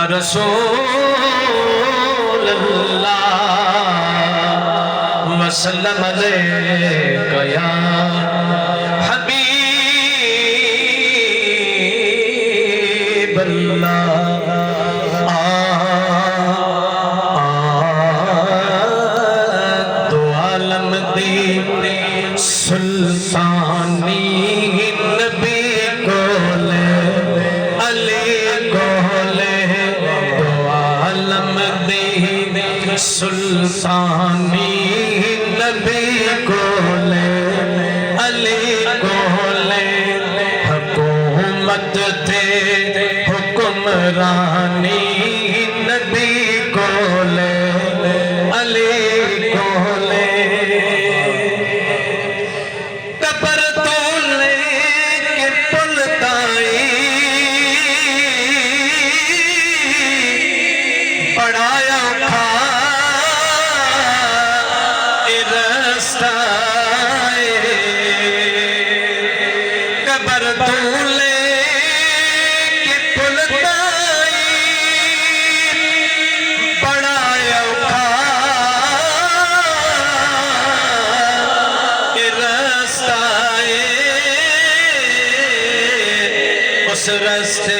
یا رسول اللہ وسلم علیک یا حبیب اللہ دو عالم دی سلطانی نبی کولے علی کولے دو عالم دی سلطانی نبی کولے علی کولے حکومت تے حکمرانی نبی کولے علی کولے قبر تو لے کے پل تائی پڑھایا کھا رستہ قبر تو لے کے پل تائی پڑھایا کھا رستہ اس رستے